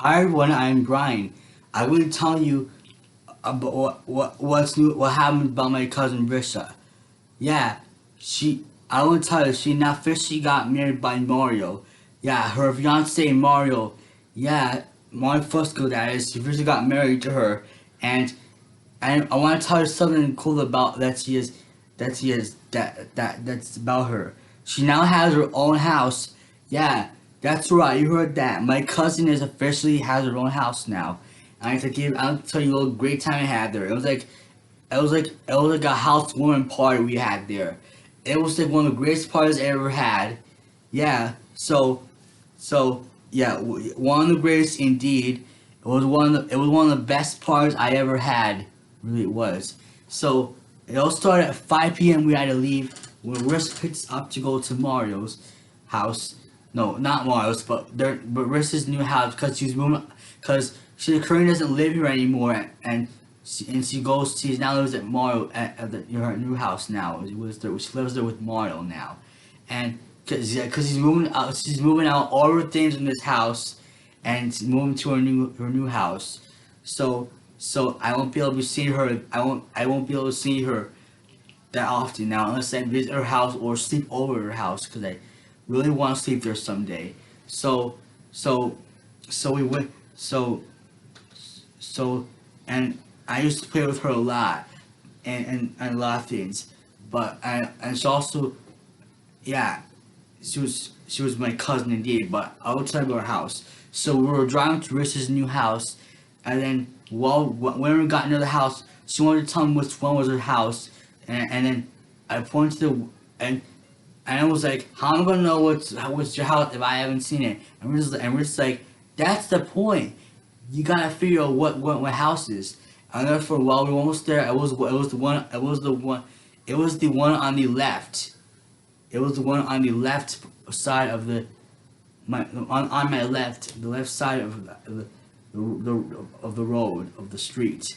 Hi everyone, I'm Brian. I will tell you about what's new, what happened about my cousin Risha. Yeah, she. I will tell you, she now officially got married by Mario. Yeah, her fiance Mario. Yeah, Mario Fusco. That is, she officially got married to her, and I want to tell you something cool about that's about her. She now has her own house. Yeah, that's right. You heard that. My cousin is officially has her own house now. And I'll tell you a great time I had there. It was like a housewarming party we had there. It was like one of the greatest parties I ever had. Yeah. So one of the greatest indeed. It was one of the best parties I ever had. Really, it was. So it all started at 5 p.m. We had to leave. When Risk picked us up to go to Mario's house. No, not Mario's, but Risk's new house because she's moving. Because she currently doesn't live here anymore, and she now lives at Mario at her new house now. She lives there with Mario now, and because she's moving out all her things in this house, and she's moving to her new house. So I won't be able to see her. I won't be able to see her that often now unless I visit her house or sleep over her house because I really want to sleep there someday. So so so we went so and I used to play with her a lot and a lot of things. And she also, yeah, she was my cousin indeed, but outside of our house. So we were driving to Rissa's new house, and then when we got near the house, she wanted to tell me which one was her house, and then I pointed to and I was like, how am I gonna know what's your house if I haven't seen it? And Rissa's like, that's the point. You gotta figure out what house is. And therefore, while we were almost there, it was the one on the left. It was the one on the left side of on my left, the left side of the road of the street.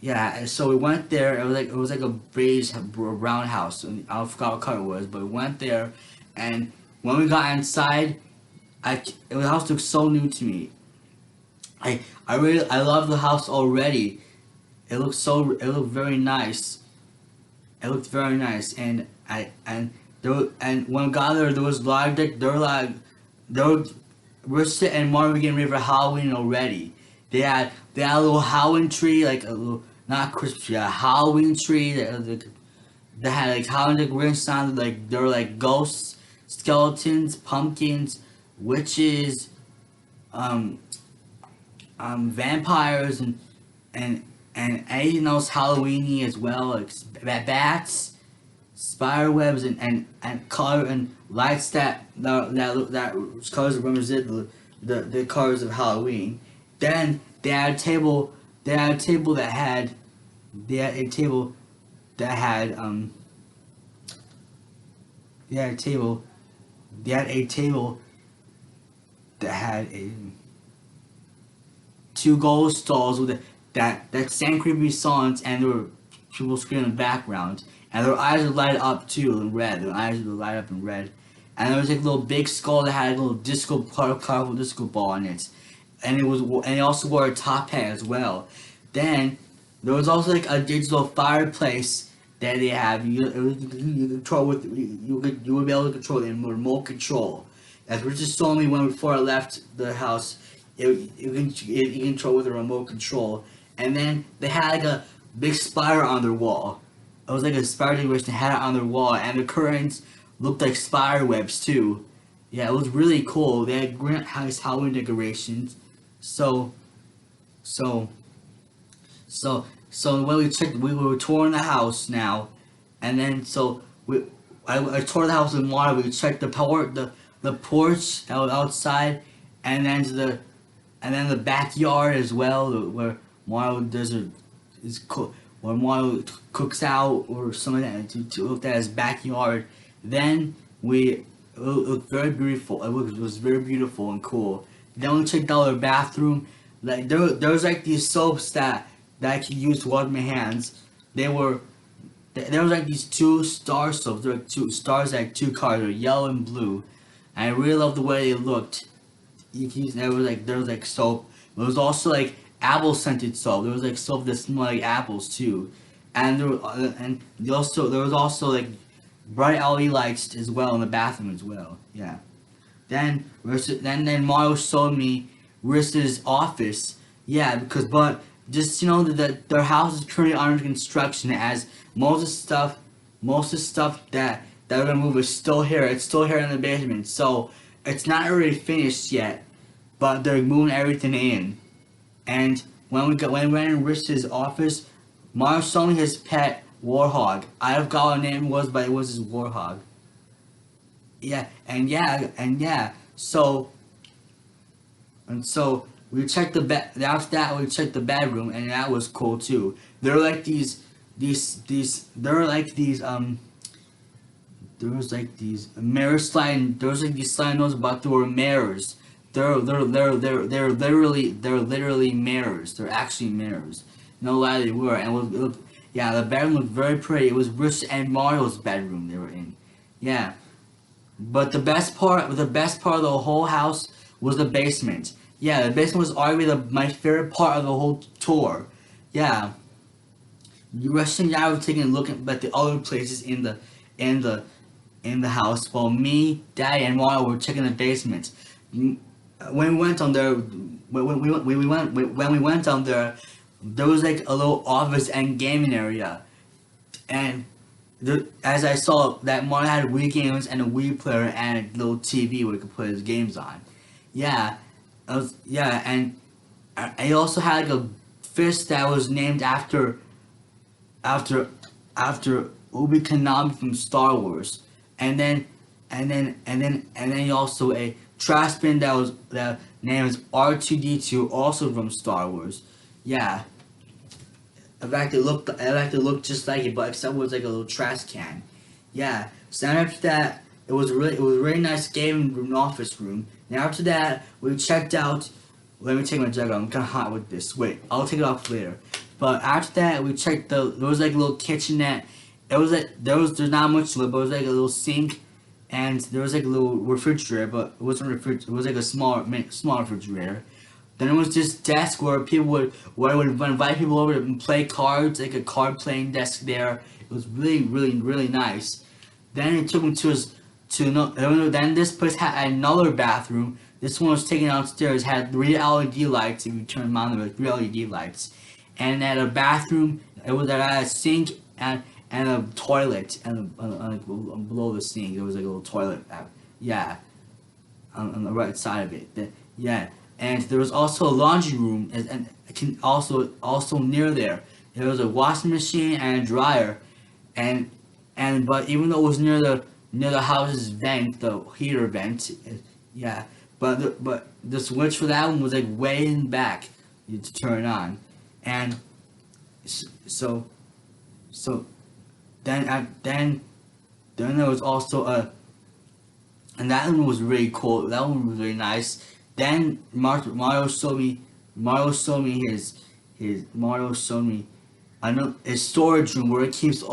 Yeah, and so we went there. It was like a beige brown house, and I forgot what color it was, but we went there, and when we got inside, the house looked so new to me. I love the house already. It looked very nice. It looked very nice, and when I got there was like there were Rissa and Marvin getting ready for Halloween already. They had a little Halloween tree, like a little not Christmas tree, a Halloween tree that had like Halloween decorations on it. Like there were like ghosts, skeletons, pumpkins, witches, um, vampires, and and anything else Halloweeny as well, like bats, spider webs, and color and lights that colors represent the colors of Halloween. Then they had a table. They had a table that had. They had a table that had. They had a table. They had a table that had two gold stalls with that sang creepy songs, and there were people screaming in the background, and their eyes would light up too in red. Their eyes would light up in red, and there was like a little big skull that had a little colorful disco ball in it, and it also wore a top hat as well. Then there was also like a digital fireplace that they have. You control with you would be able to control it in remote control. As Richard told me when before I left the house, you control with a remote control. And then they had like a big spider on their wall. It was like a spider decoration they had it on their wall, and the curtains looked like spider webs too. Yeah, it was really cool. They had great Halloween decorations. So, so, so when we were touring the house now, and then I toured the house with Marta. We checked the porch that was outside, and then the backyard as well, where Mario does a is cook where Mario cooks out or something like that to look at his backyard. Then it looked very beautiful. It was very beautiful and cool. Then we checked out our bathroom. Like there was like these soaps that I could use to wash my hands. They were there was like these two star soaps. There were two stars like two colors, yellow and blue. And I really loved the way they looked. there was like soap. There was also like apple scented soap. There was like soap that smelled like apples too, and there was also like bright LED lights as well in the bathroom as well. Yeah. Then Mario showed me Rista's office. Yeah, because but just their house is currently under construction as most of the stuff that we're gonna move is still here. It's still here in the basement, so it's not really finished yet. But they're moving everything in. And when we went in Rista's office, Mario showed me his pet warhog. I forgot what name it was, but it was his warhog. Yeah. So we checked the bed. After that, we checked the bedroom, and that was cool too. There were like these. There were like these. There was like these mirror sliding. There was like these sliding doors, but there were mirrors. They're literally mirrors. They're actually mirrors. No lie, they were. And yeah, the bedroom looked very pretty. It was Rich and Mario's bedroom they were in. Yeah. But the best part of the whole house was the basement. Yeah, the basement was arguably my favorite part of the whole tour. Yeah, Rusty and I were taking a look at the other places in the in the house, while me, Daddy, and Mario were checking the basement. When we went on there, when we went on there, there was like a little office and gaming area, and as I saw that Mario had Wii games and a Wii player and a little TV where he could play his games on. Yeah, and he also had like a fish that was named after after Obi Kenobi from Star Wars, and then he also a trash bin that name is R2D2, also from Star Wars. Yeah, in fact it looked just like it, but except it was like a little trash can. Yeah. So then after that, it was a really nice gaming room, office room. And after that, we checked out. Let me take my jacket off. I'm kind of hot with this. Wait, I'll take it off later. But after that, we checked there was like a little kitchenette. It was like there's not much to it, but it was like a little sink, and there was like a little refrigerator, but it wasn't a refrigerator. It was like a small refrigerator. Then it was this desk where I would invite people over to play cards, like a card playing desk there. It was really nice. Then it took me then this place had another bathroom. This one was taken downstairs, had 3 LED lights. If you turn them on, there were 3 LED lights, and at a bathroom, it had a sink and a toilet, and like below the sink there was like a little toilet. Yeah, on the right side of it. Yeah, and there was also a laundry room, and also near there there was a washing machine and a dryer, and but even though it was near the house's vent, the heater vent, yeah, but the switch for that one was like way in back to turn on, and so so then there was also and that one was really cool. That one was really nice. Then Mario showed me his Mario showed me his storage room where it keeps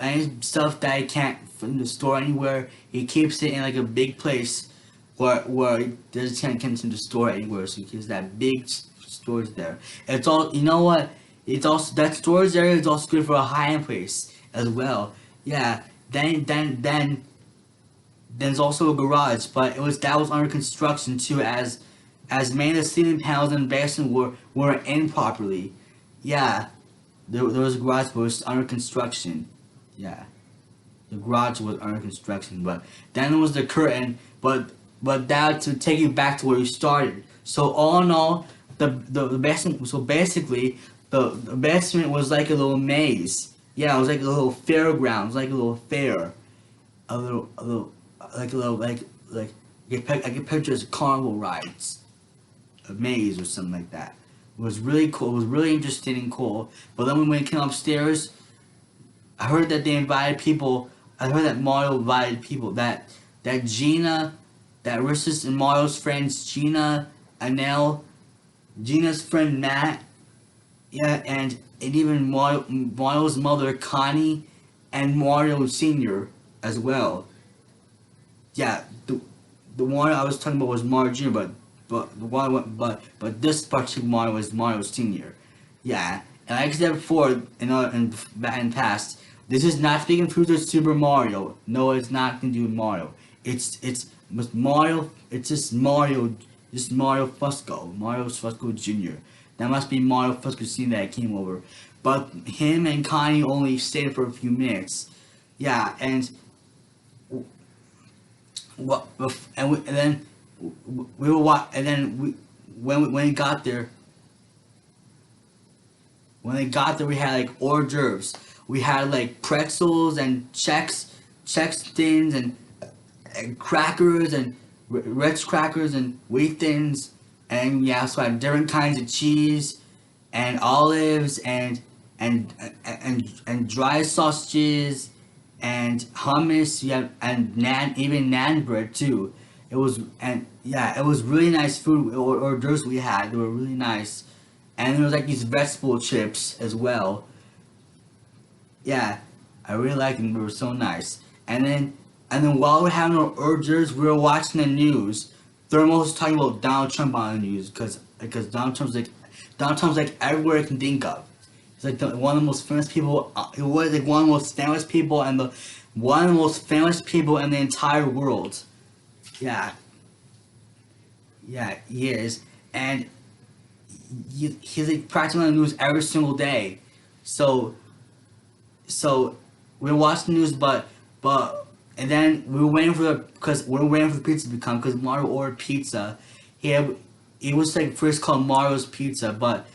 any stuff that he can't from the store anywhere. He keeps it in like a big place where he doesn't can't seem to store it anywhere. So he keeps that big storage there. It's all you know what. It's also that storage area is also good for a high-end place as well. Yeah. Then there's also a garage, but that was under construction too, as many of the ceiling panels in the basement weren't in properly. Yeah, there was a garage, but it was under construction. Yeah, the garage was under construction, but then there was the curtain. But that to take you back to where you started. So all in all, the basement. So basically, the basement was like a little maze. Yeah, it was like a little fairgrounds, like a little fair, a little like I could picture as carnival rides, a maze or something like that. It was really cool. It was really interesting and cool. But then when we came upstairs, I heard that they invited people. I heard that Mario invited people. That Gina, that Risha's and Mario's friends, Gina, Anel, Gina's friend Matt, yeah, and even Mario's mother Connie, and Mario Senior as well. Yeah, the one I was talking about was Mario Junior, but the one but this particular Mario was Mario Senior. Yeah, and like I said before, in past, this is not speaking fruit of Super Mario. No, it's not gonna do with Mario. It's with Mario. It's just Mario Fusco, Mario Fusco Junior. That must be Mario Fusco Senior that came over. But him and Connie only stayed for a few minutes. Yeah, and what and then we were and then when we got there, when they got there, we had like hors d'oeuvres. We had like pretzels and Chex thins and crackers and Ritz crackers and wheat thins, and we also had different kinds of cheese and olives and dry sausages and hummus. Yeah, and even naan bread too. It was and yeah, it was really nice food or hors d'oeuvres we had. They were really nice, and there was like these vegetable chips as well. Yeah, I really liked them. They were so nice. And then while we're having our hors d'oeuvres, we were watching the news. Thermal was talking about Donald Trump on the news because Donald Trump's like everywhere you can think of. He's like one of the most famous people. He was like one of the most famous people and the one of the most famous people in the entire world. Yeah, yeah, he is, and he's like practically on the news every single day. So so we were watching the news, but and then we were waiting for the pizza to come because Mario ordered pizza. He had, it was like first called Mario's Pizza, but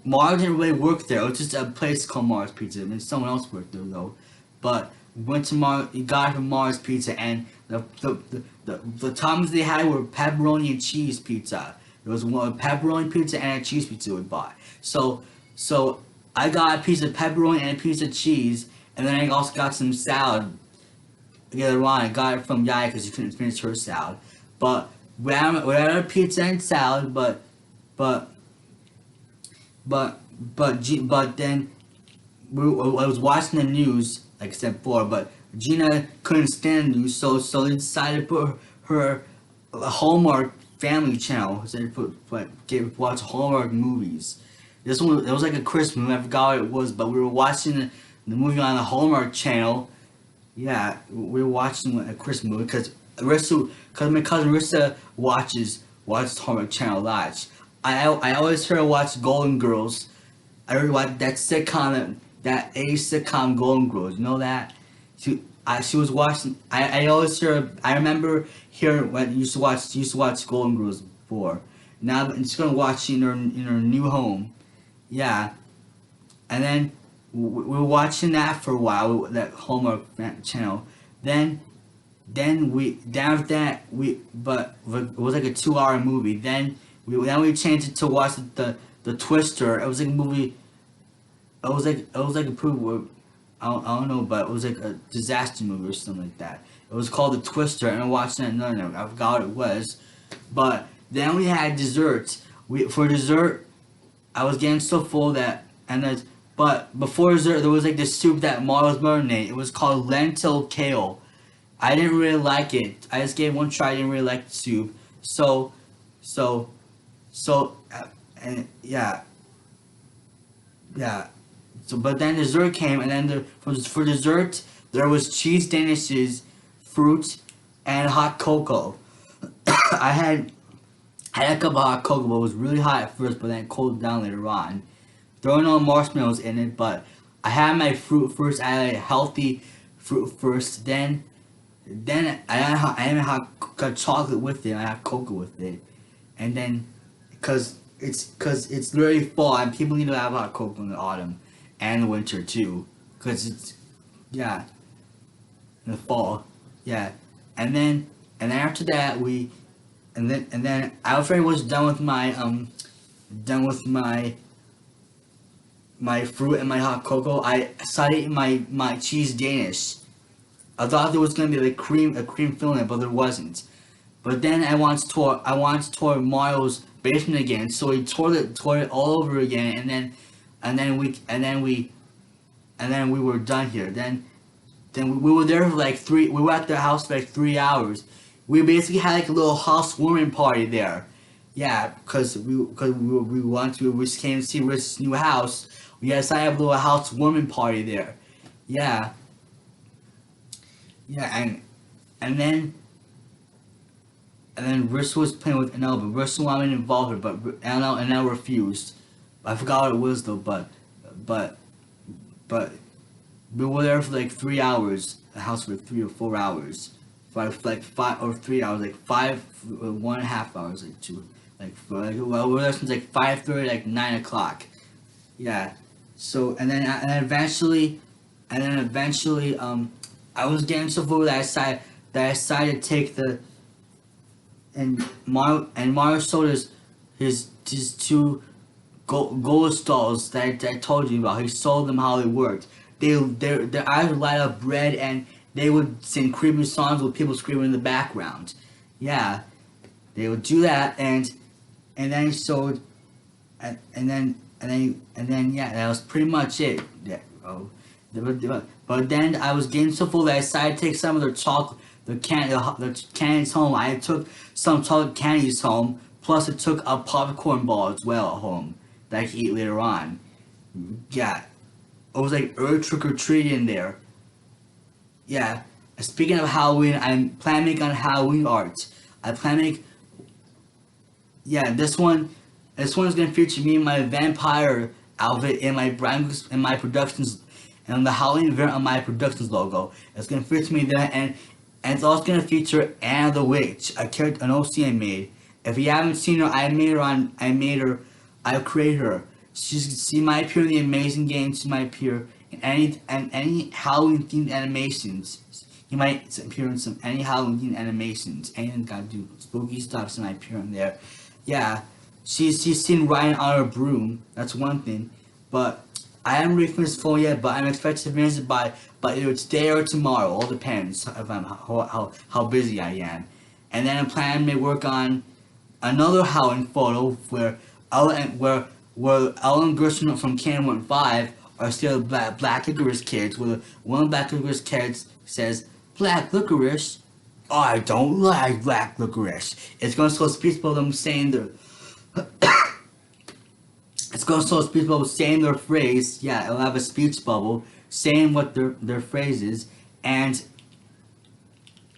Mario didn't really work there. It was just a place called Mario's Pizza. I mean, someone else worked there though. But we went to Mario. He got it from Mario's Pizza, and the toppings they had were pepperoni and cheese pizza. There was one pepperoni pizza and a cheese pizza we bought. So I got a piece of pepperoni and a piece of cheese, and then I also got some salad. Later on, I got it from Yaya because she couldn't finish her salad. But we had a pizza and salad, but but then I was watching the news, like I said before, but Gina couldn't stand the news, so they decided to put her a Hallmark Family Channel. So they watch Hallmark movies. This one it was like a Christmas movie. I forgot what it was, but we were watching the movie on the Hallmark Channel. Yeah, we were watching a Christmas movie because my cousin Risha watches Hallmark Channel lots. I always heard her watch Golden Girls. I heard watch that sitcom, that A sitcom Golden Girls. You know that? She was watching. I always hear. I remember hearing when used to watch Golden Girls before. Now she's gonna watch in her new home. Yeah, and then we were watching that for a while. That Hallmark channel. Then after that but it was like a 2 hour movie. Then we changed it to watch the Twister. It was like a movie. It was like a pretty. I don't know, but it was like a disaster movie or something like that. It was called The Twister, and I watched that. No, I forgot what it was. But then we had desserts. For dessert, I was getting so full but before dessert, there was like this soup that Mario's mother made. It was called lentil kale. I didn't really like it. I just gave it one try. I didn't really like the soup. So, so, and yeah. So, but then dessert came, and then for dessert there was cheese danishes, fruit, and hot cocoa. I had a cup of hot cocoa, but it was really hot at first, but then it cooled down later on. Throwing all marshmallows in it, but I had my fruit first. I had a healthy fruit first. Then I had got chocolate with it. I had cocoa with it, and then because it's literally fall and people need to have hot cocoa in the autumn and the winter too, because it's yeah in the fall, yeah, and then after that and then Alfred was done with my fruit and my hot cocoa. I started eating my cheese Danish. I thought there was gonna be like a cream filling, but there wasn't. But then I once tore Mario's basement again, so he tore it all over again, and then we were done here. Then we were there for like 3. We were at their house for like 3 hours. we basically had like a little housewarming party there. Yeah, we want to we just came to see Rich's new house. We decided to have a little housewarming party there. Yeah, yeah, and then and then Rich was playing with Anel, but Rich wanted to involve her, but Anel refused. I forgot what it was though, but but we were there for like 3 hours. The house for like 3 or 4 hours, for like 5 or 3 hours, like 1.5 hours, like two, like for like well we were there since like 5:30, like 9 o'clock. Yeah. So and then eventually I was getting so full that I decided to take the and Mario sold his two gold stalls that I told you about. He sold them how they worked. Their eyes would light up red and they would sing creepy songs with people screaming in the background. Yeah, they would do that and then he sold and then yeah, that was pretty much it. Yeah, but then I was getting so full that I decided to take some of the candies home. I took some chocolate candies home, plus I took a popcorn ball as well at home that I could eat later on. Yeah, it was like early trick or treating there. Yeah. Speaking of Halloween, I'm planning on Halloween art. I plan to make yeah, this one is gonna feature me in my vampire outfit in my productions and the Halloween event on my productions logo. It's gonna feature me there and it's also gonna feature Anna the Witch, a character an OC I made. If you haven't seen her, I created her. She might appear in the Amazing Games, she might appear in any Halloween themed animations. He might appear in some any Halloween themed animations. Anything gotta do spooky stuff, she might appear in there. Yeah, she's seen riding on her broom. That's one thing, but I haven't really finished the phone yet. But I'm expected to finish it by either today or tomorrow. All depends if how busy I am. And then I'm planning to work on another Halloween photo where Ellen Gershon from Can 15 are still black licorice kids. Where one black licorice kids says, "Black licorice, I don't like black licorice." It's going to show a speech bubble them saying their. It's going to show a speech bubble saying their phrase. Yeah, it'll have a speech bubble saying what their phrase is, and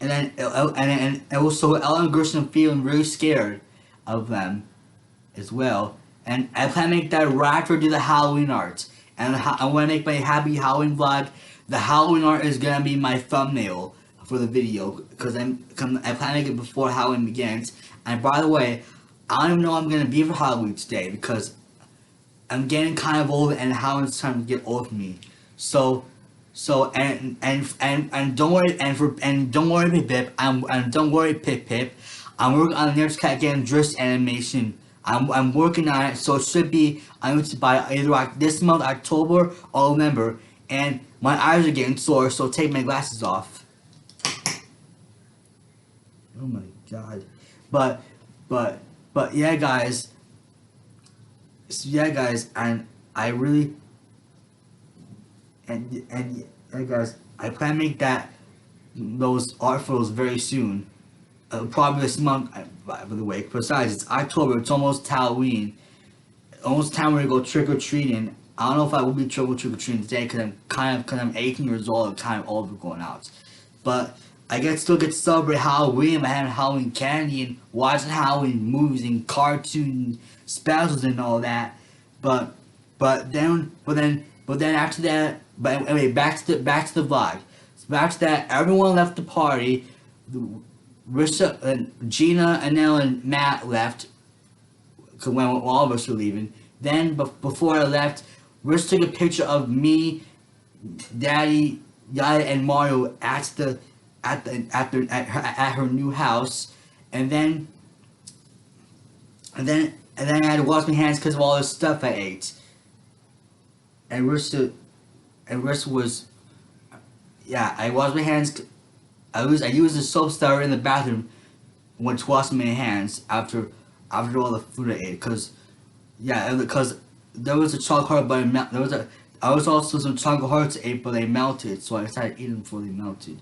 it will show Ellen Gershon feeling really scared of them as well. And I plan to make that right after I do the Halloween art. And I want to make my happy Halloween vlog. The Halloween art is gonna be my thumbnail for the video because I plan to make it before Halloween begins. And by the way, I don't even know I'm gonna be for Halloween today because I'm getting kind of old and Halloween's time to get old for me. And don't worry don't worry Pip Pip. And don't worry Pip Pip. I'm working on the next cat getting dressed animation. I'm working on it, so it should be by either this month, October or November. And my eyes are getting sore, so take my glasses off. Oh my god. But yeah guys. So yeah guys, and I really and yeah guys, I plan to make those art photos very soon. Probably this month, by the way. Besides, it's October. It's almost Halloween. Almost time we're gonna go trick or treating. I don't know if I will be trick or treating today because I'm 18 years old. I'm kind of old for going out. But I still get to celebrate Halloween by having Halloween candy and watching Halloween movies and cartoon specials and all that. But then after that. But anyway, back to the vlog. So after that, everyone left the party. Risha, Gina, Anel, and Matt left when all of us were leaving. Then, before I left, Risha took a picture of me, Daddy, Yaya, and Mario at her new house, and then I had to wash my hands because of all the stuff I ate. And Risha was, yeah, I washed my hands. I used the soap that were in the bathroom when to wash my hands after all the food I ate. Because there was a chocolate heart, but I was also some chocolate hearts I ate, but they melted, so I decided to eat them before they melted.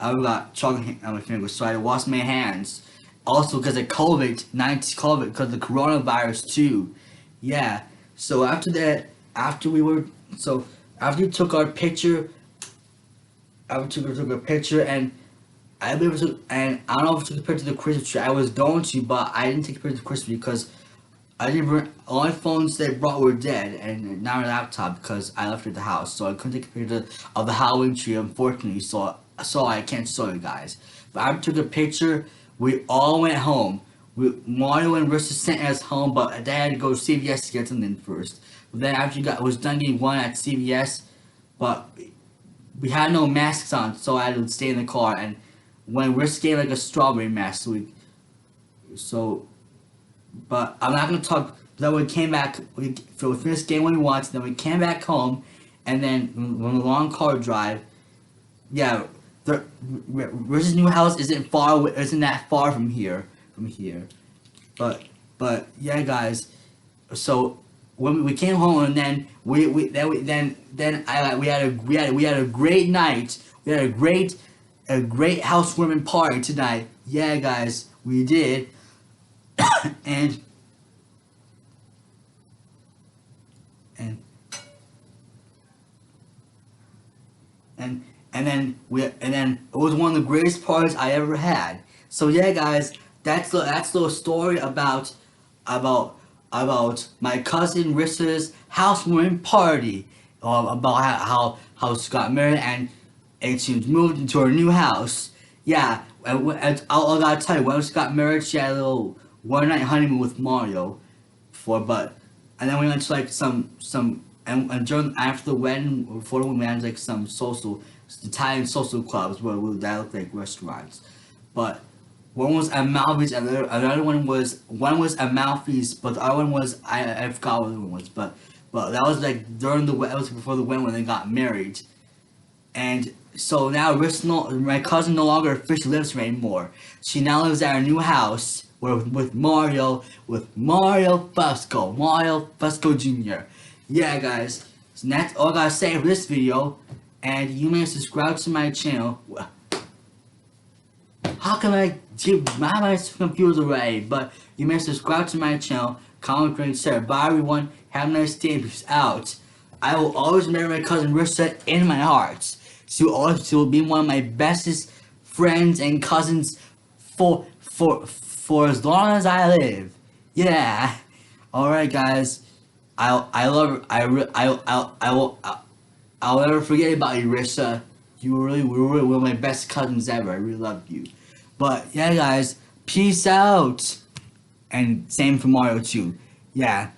I got chocolate on my fingers, so I washed my hands. Also, because of COVID, because of the coronavirus too. Yeah. So after that, after we were, so after we took our picture, after we took a picture, and I be able to, and I don't know if I took a picture of the Christmas tree. I was going to, but I didn't take a picture of the Christmas tree because I didn't bring, all my phones they brought were dead, and not my laptop because I left it at the house, so I couldn't take a picture of the Halloween tree, unfortunately. So I can't show you guys. But I took a picture. We all went home. Mario and Risha sent us home, but Dad had to go to CVS to get something first. But then after was done getting one at CVS, but we had no masks on, so I had to stay in the car. And when Risha gave like a strawberry mask, so but I'm not gonna talk. Then we came back. We finished game when we wanted. Then we came back home, and then on a long car drive. Yeah, Rich's new house isn't that far from here. But yeah, guys. So when we came home, and then we had a great night. We had a great housewarming party tonight. Yeah, guys, we did. and and and then it was one of the greatest parties I ever had. So yeah, guys, that's the story about my cousin Rissa's housewarming party. About how she got married and she moved into her new house. Yeah, I gotta tell you, when she got married, she had a little one night honeymoon with Mario, and then we went to like and during after the wedding, before the wedding, we had like some Italian social clubs that looked like restaurants, but one was Amalfi's and another one was Amalfi's, but the other one was I forgot what the other one was, but that was like that was before the wedding when they got married, and so now my cousin no longer officially lives here anymore. She now lives at her new house with Mario Fusco Jr. Yeah, guys, so that's all I gotta say for this video, and you may subscribe to my channel. How am I so confused already? But you may subscribe to my channel, comment, rate, share. Bye everyone, have a nice day, peace out. I will always remember my cousin Risha in my heart. She will be one of my bestest friends and cousins for as long as I live. Yeah. Alright, guys. I love her. I'll never forget about you, Risha. You were really one of my best cousins ever. I really loved you. But yeah, guys, peace out. And same for Mario too. Yeah.